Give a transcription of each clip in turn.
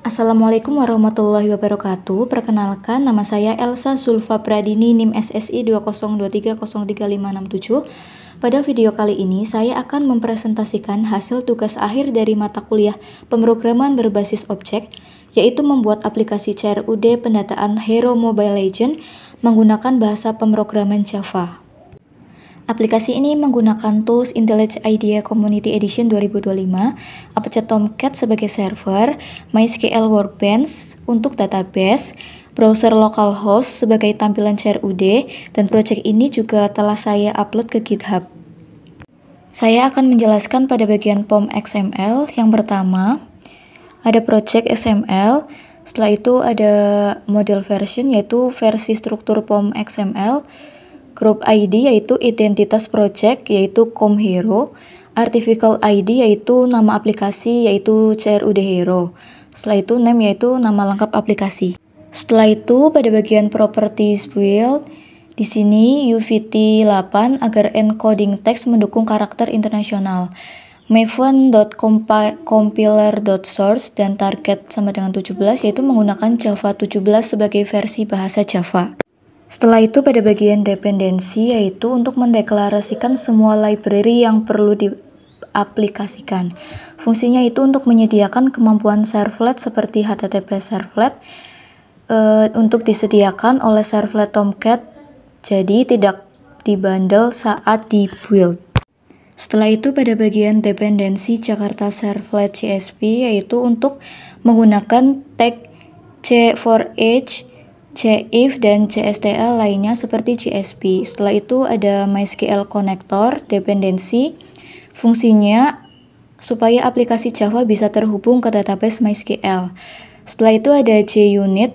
Assalamualaikum warahmatullahi wabarakatuh. Perkenalkan, nama saya Elsa Zulfa Pradini, NIM SSI 202303567. Pada video kali ini, saya akan mempresentasikan hasil tugas akhir dari mata kuliah pemrograman berbasis objek, yaitu membuat aplikasi CRUD pendataan Hero Mobile Legends menggunakan bahasa pemrograman Java. Aplikasi ini menggunakan tools IntelliJ IDEA Community Edition 2025, Apache Tomcat sebagai server, MySQL Workbench untuk database, browser localhost sebagai tampilan CRUD, dan project ini juga telah saya upload ke GitHub. Saya akan menjelaskan pada bagian POM XML. Yang pertama, ada project XML, setelah itu ada model version yaitu versi struktur POM XML, group ID yaitu identitas project yaitu COM Hero, artificial ID yaitu nama aplikasi yaitu CRUD Hero. Setelah itu name yaitu nama lengkap aplikasi. Setelah itu pada bagian properties build, di sini UVT 8 agar encoding teks mendukung karakter internasional. Maven.compiler.source dan target sama dengan 17 yaitu menggunakan Java 17 sebagai versi bahasa Java. Setelah itu pada bagian dependensi yaitu untuk mendeklarasikan semua library yang perlu diaplikasikan. Fungsinya itu untuk menyediakan kemampuan servlet seperti HTTP servlet untuk disediakan oleh servlet Tomcat, jadi tidak dibundle saat di build. Setelah itu pada bagian dependensi Jakarta Servlet CSP yaitu untuk menggunakan tag C4H, CIF dan CSTL lainnya seperti CSP. Setelah itu ada MySQL Connector, dependensi. Fungsinya supaya aplikasi Java bisa terhubung ke database MySQL. Setelah itu ada JUnit,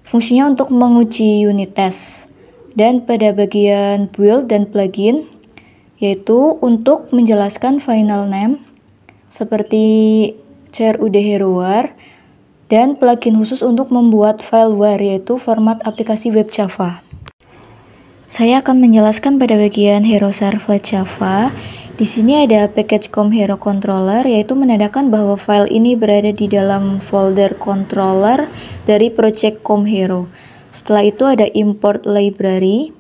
fungsinya untuk menguji unit test. Dan pada bagian build dan plugin, yaitu untuk menjelaskan final name seperti CRUD HeroWare, dan plugin khusus untuk membuat file WAR yaitu format aplikasi web Java. Saya akan menjelaskan pada bagian Hero Servlet Java. Di sini ada package COM Hero Controller yaitu menandakan bahwa file ini berada di dalam folder controller dari project COM Hero. Setelah itu ada import library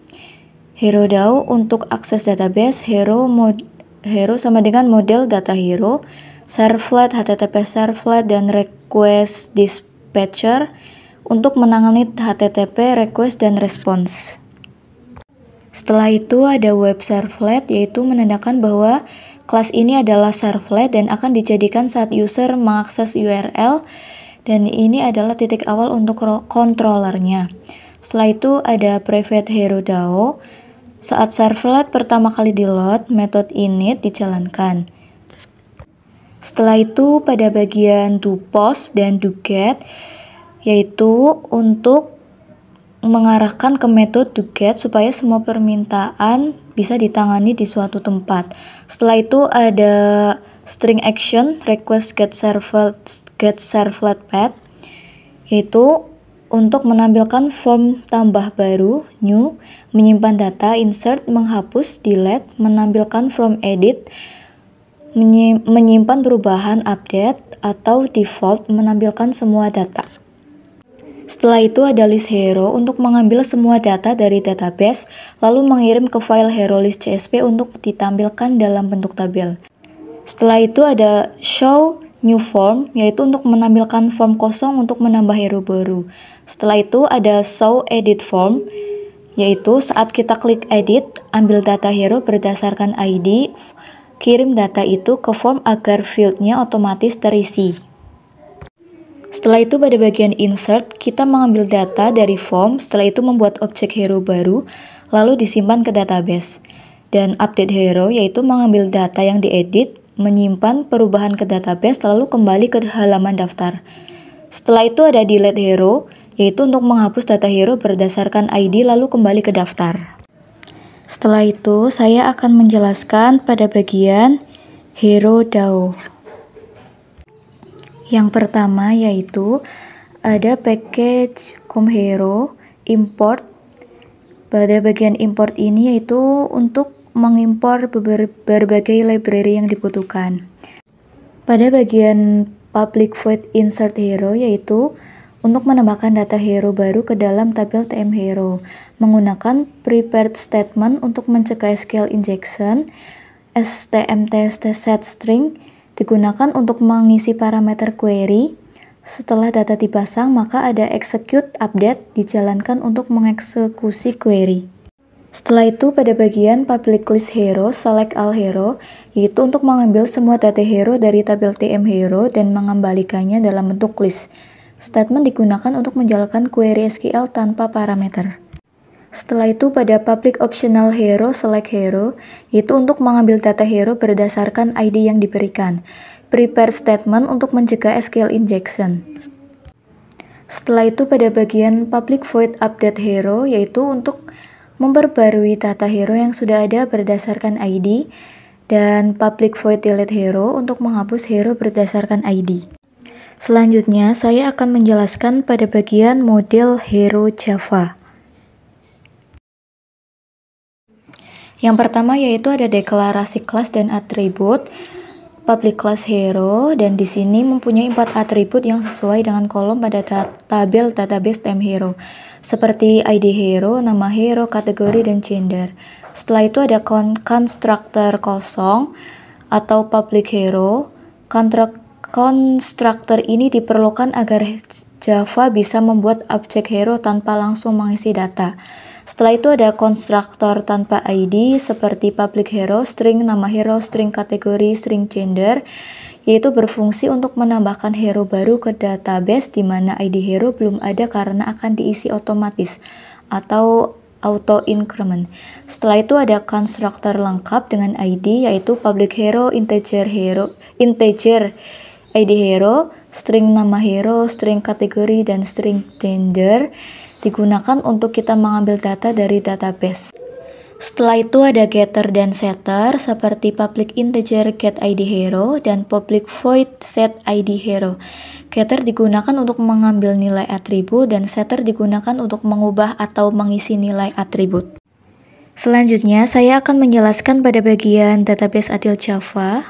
Hero DAO untuk akses database Hero sama dengan model data Hero, servlet, HTTP servlet, dan request dispatcher untuk menangani HTTP request dan response. Setelah itu ada web servlet yaitu menandakan bahwa kelas ini adalah servlet dan akan dijadikan saat user mengakses URL, dan ini adalah titik awal untuk controllernya. Setelah itu ada private Hero DAO. Saat servlet pertama kali di load, metode init dijalankan. Setelah itu pada bagian doPost dan doGet yaitu untuk mengarahkan ke metode doGet supaya semua permintaan bisa ditangani di suatu tempat. Setelah itu ada string action request get servlet path yaitu untuk menampilkan form tambah baru new, menyimpan data, insert, menghapus, delete, menampilkan form edit, menyimpan perubahan, update, atau default, menampilkan semua data. Setelah itu ada list hero untuk mengambil semua data dari database lalu mengirim ke file hero list CSV untuk ditampilkan dalam bentuk tabel. Setelah itu ada show new form yaitu untuk menampilkan form kosong untuk menambah hero baru. Setelah itu ada show edit form yaitu saat kita klik edit, ambil data hero berdasarkan ID, kirim data itu ke form agar fieldnya otomatis terisi. Setelah itu pada bagian insert, kita mengambil data dari form, setelah itu membuat objek hero baru, lalu disimpan ke database. Dan update hero yaitu mengambil data yang diedit, menyimpan perubahan ke database, lalu kembali ke halaman daftar. Setelah itu ada delete hero, yaitu untuk menghapus data hero berdasarkan ID lalu kembali ke daftar. Setelah itu, saya akan menjelaskan pada bagian Hero DAO. Yang pertama yaitu ada package COM Hero import. Pada bagian import ini yaitu untuk mengimpor berbagai library yang dibutuhkan. Pada bagian public void insert hero, yaitu untuk menambahkan data hero baru ke dalam tabel TM hero menggunakan prepared statement untuk mencegah SQL injection. STMT set string digunakan untuk mengisi parameter query. Setelah data dipasang, maka ada execute update dijalankan untuk mengeksekusi query. Setelah itu pada bagian public list hero, select all hero, yaitu untuk mengambil semua data hero dari tabel TM hero dan mengembalikannya dalam bentuk list. Statement digunakan untuk menjalankan query SQL tanpa parameter. Setelah itu pada public optional hero, select hero, yaitu untuk mengambil data hero berdasarkan ID yang diberikan. Prepare statement untuk mencegah SQL injection. Setelah itu pada bagian public void update hero, yaitu untuk memperbarui data hero yang sudah ada berdasarkan ID, dan public void delete hero untuk menghapus hero berdasarkan ID. Selanjutnya, saya akan menjelaskan pada bagian model hero Java. Yang pertama yaitu ada deklarasi kelas dan atribut. Public class hero, dan di sini mempunyai 4 atribut yang sesuai dengan kolom pada tabel database TM hero, seperti ID hero, nama hero, kategori, dan gender. Setelah itu ada constructor kosong atau public hero. Constructor ini diperlukan agar Java bisa membuat objek hero tanpa langsung mengisi data. Setelah itu ada konstruktor tanpa ID seperti public hero, string nama hero, string kategori, string gender, yaitu berfungsi untuk menambahkan hero baru ke database di mana ID hero belum ada karena akan diisi otomatis atau auto increment. Setelah itu ada konstruktor lengkap dengan ID yaitu public hero, integer ID hero, string nama hero, string kategori, dan string gender digunakan untuk kita mengambil data dari database. Setelah itu ada getter dan setter seperti public integer get ID hero dan public void set ID hero. Getter digunakan untuk mengambil nilai atribut dan setter digunakan untuk mengubah atau mengisi nilai atribut. Selanjutnya saya akan menjelaskan pada bagian database Adil Java.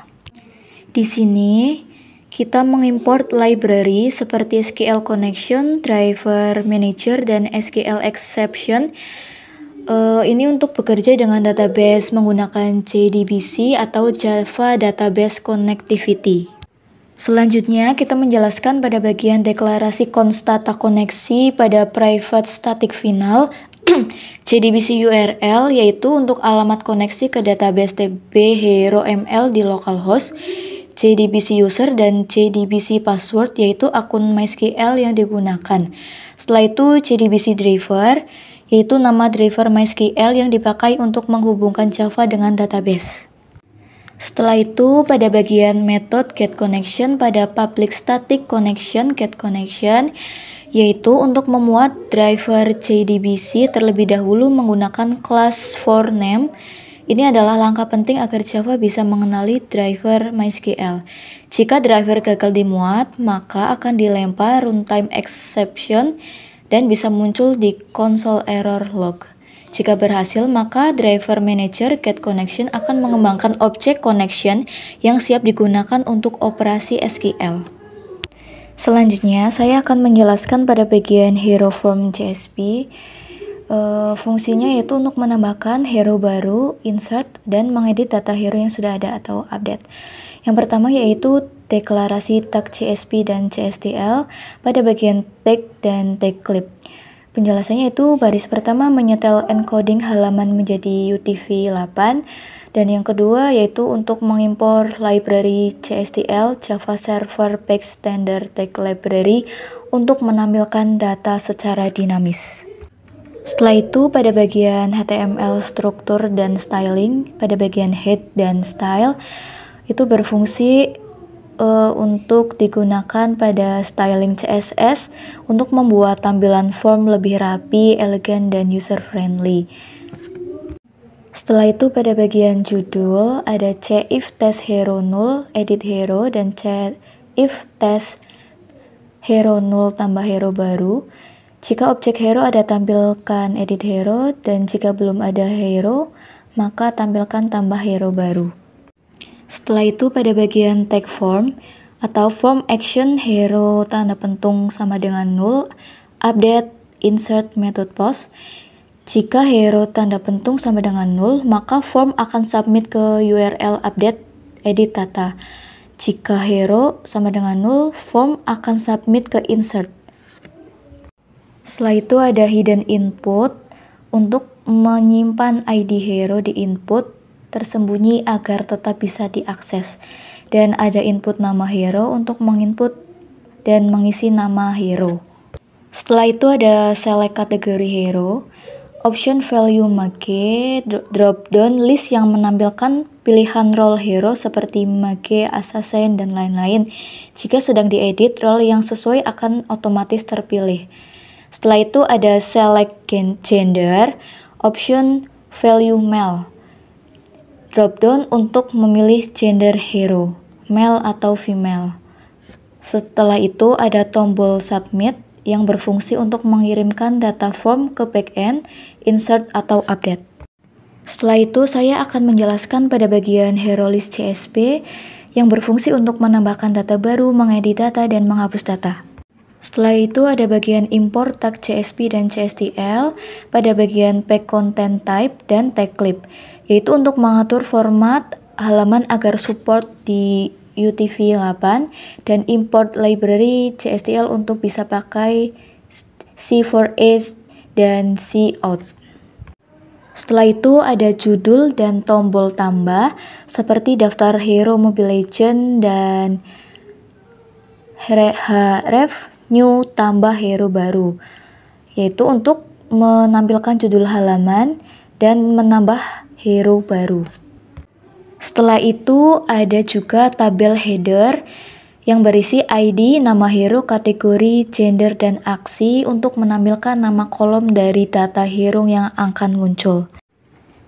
Di sini kita mengimport library seperti SQL Connection, Driver Manager, dan SQL Exception. Ini untuk bekerja dengan database menggunakan JDBC atau Java Database Connectivity. Selanjutnya kita menjelaskan pada bagian deklarasi const data koneksi pada private static final JDBC URL, yaitu untuk alamat koneksi ke database DB hero ML di localhost, JDBC user, dan JDBC password yaitu akun MySQL yang digunakan. Setelah itu JDBC driver yaitu nama driver MySQL yang dipakai untuk menghubungkan Java dengan database. Setelah itu pada bagian method getConnection pada public static connection getConnection yaitu untuk memuat driver JDBC terlebih dahulu menggunakan class forName. Ini adalah langkah penting agar Java bisa mengenali driver MySQL. Jika driver gagal dimuat, maka akan dilempar runtime exception dan bisa muncul di console error log. Jika berhasil, maka driver manager getConnection akan mengembangkan objek connection yang siap digunakan untuk operasi SQL. Selanjutnya, saya akan menjelaskan pada bagian hero form JSP. Fungsinya yaitu untuk menambahkan hero baru, insert, dan mengedit data hero yang sudah ada atau update. Yang pertama yaitu deklarasi tag JSP dan JSTL pada bagian tag dan tag clip. Penjelasannya itu baris pertama menyetel encoding halaman menjadi UTF-8 dan yang kedua yaitu untuk mengimpor library JSTL Java Server Page Standard Tag Library untuk menampilkan data secara dinamis. Setelah itu pada bagian HTML struktur dan styling, pada bagian head dan style itu berfungsi untuk digunakan pada styling CSS untuk membuat tampilan form lebih rapi, elegan, dan user friendly. Setelah itu pada bagian judul ada if test hero null edit hero dan if test hero null tambah hero baru. Jika objek hero ada tampilkan edit hero dan jika belum ada hero maka tampilkan tambah hero baru. Setelah itu pada bagian tag form atau form action hero tanda pentung sama dengan null, update insert method post. Jika hero tanda pentung sama dengan null, maka form akan submit ke URL update edit data. Jika hero sama dengan null, form akan submit ke insert. Setelah itu ada hidden input untuk menyimpan ID hero di input tersembunyi agar tetap bisa diakses. Dan ada input nama hero untuk menginput dan mengisi nama hero. Setelah itu ada select kategori hero, option value mage, drop down list yang menampilkan pilihan role hero seperti mage, assassin, dan lain-lain. Jika sedang diedit, role yang sesuai akan otomatis terpilih. Setelah itu ada select gender, option value male, drop down untuk memilih gender hero, male atau female. Setelah itu ada tombol submit yang berfungsi untuk mengirimkan data form ke backend, insert atau update. Setelah itu saya akan menjelaskan pada bagian hero list CSV yang berfungsi untuk menambahkan data baru, mengedit data, dan menghapus data. Setelah itu ada bagian import tag CSV dan CSTL pada bagian pack content type dan tag clip, yaitu untuk mengatur format halaman agar support di UTF-8 dan import library CSTL untuk bisa pakai C4A dan Cout. Setelah itu ada judul dan tombol tambah seperti daftar hero Mobile Legends dan href new tambah hero baru, yaitu untuk menampilkan judul halaman dan menambah hero baru. Setelah itu ada juga tabel header yang berisi ID, nama hero, kategori, gender, dan aksi untuk menampilkan nama kolom dari data hero yang akan muncul.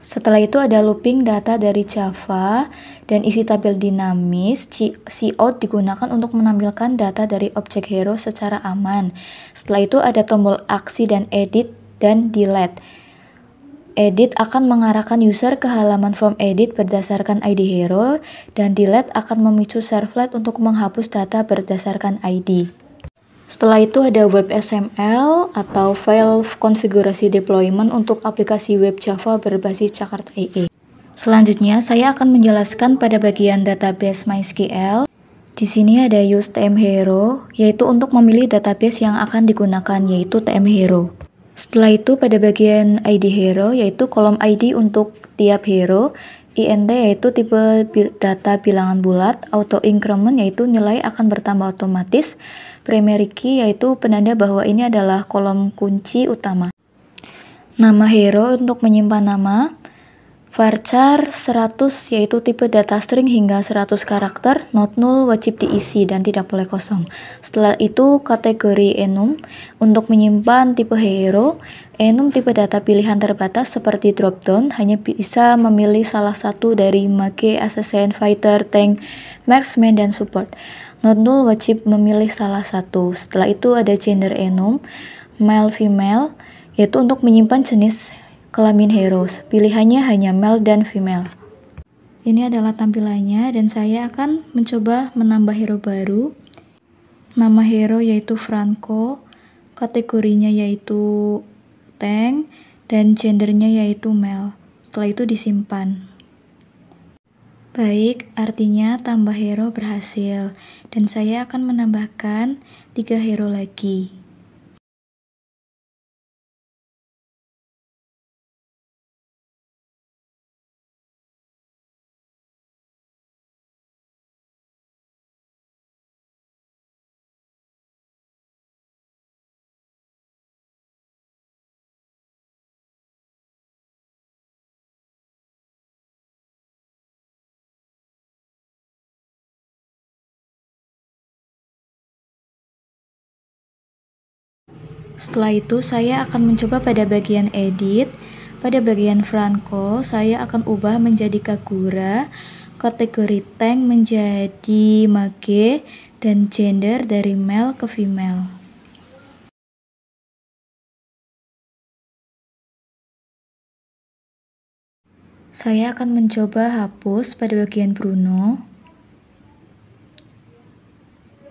Setelah itu ada looping data dari Java dan isi tabel dinamis. Cout digunakan untuk menampilkan data dari objek hero secara aman. Setelah itu ada tombol aksi dan edit dan delete. Edit akan mengarahkan user ke halaman form edit berdasarkan ID hero, dan delete akan memicu servlet untuk menghapus data berdasarkan ID. Setelah itu ada WebXML atau file konfigurasi deployment untuk aplikasi web Java berbasis Jakarta EE. Selanjutnya saya akan menjelaskan pada bagian database MySQL. Di sini ada use TM hero, yaitu untuk memilih database yang akan digunakan, yaitu TM hero. Setelah itu pada bagian ID hero, yaitu kolom ID untuk tiap hero, int yaitu tipe data bilangan bulat, auto increment yaitu nilai akan bertambah otomatis, primary key yaitu penanda bahwa ini adalah kolom kunci utama. Nama hero untuk menyimpan nama, varchar 100 yaitu tipe data string hingga 100 karakter, not null wajib diisi dan tidak boleh kosong. Setelah itu kategori enum untuk menyimpan tipe hero, enum tipe data pilihan terbatas seperti dropdown, hanya bisa memilih salah satu dari mage, assassin, fighter, tank, marksman, dan support. Not null wajib memilih salah satu. Setelah itu ada gender enum, male female, yaitu untuk menyimpan jenis kelamin hero, pilihannya hanya male dan female. Ini adalah tampilannya dan saya akan mencoba menambah hero baru. Nama hero yaitu Franco, kategorinya yaitu tank, dan gendernya yaitu male. Setelah itu disimpan. Baik, artinya tambah hero berhasil dan saya akan menambahkan 3 hero lagi. Setelah itu saya akan mencoba pada bagian edit. Pada bagian Franco saya akan ubah menjadi Kagura, kategori tank menjadi mage, dan gender dari male ke female. Saya akan mencoba hapus pada bagian Bruno.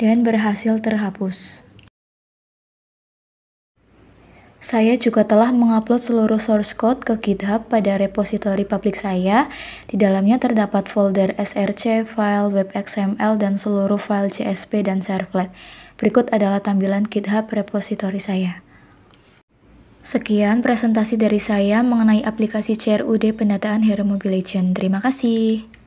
dan berhasil terhapus. Saya juga telah mengupload seluruh source code ke GitHub pada repositori publik saya. Di dalamnya terdapat folder src, file, web XML, dan seluruh file CSV dan servlet. Berikut adalah tampilan GitHub repositori saya. Sekian presentasi dari saya mengenai aplikasi CRUD pendataan Hero Mobile Legends. Terima kasih.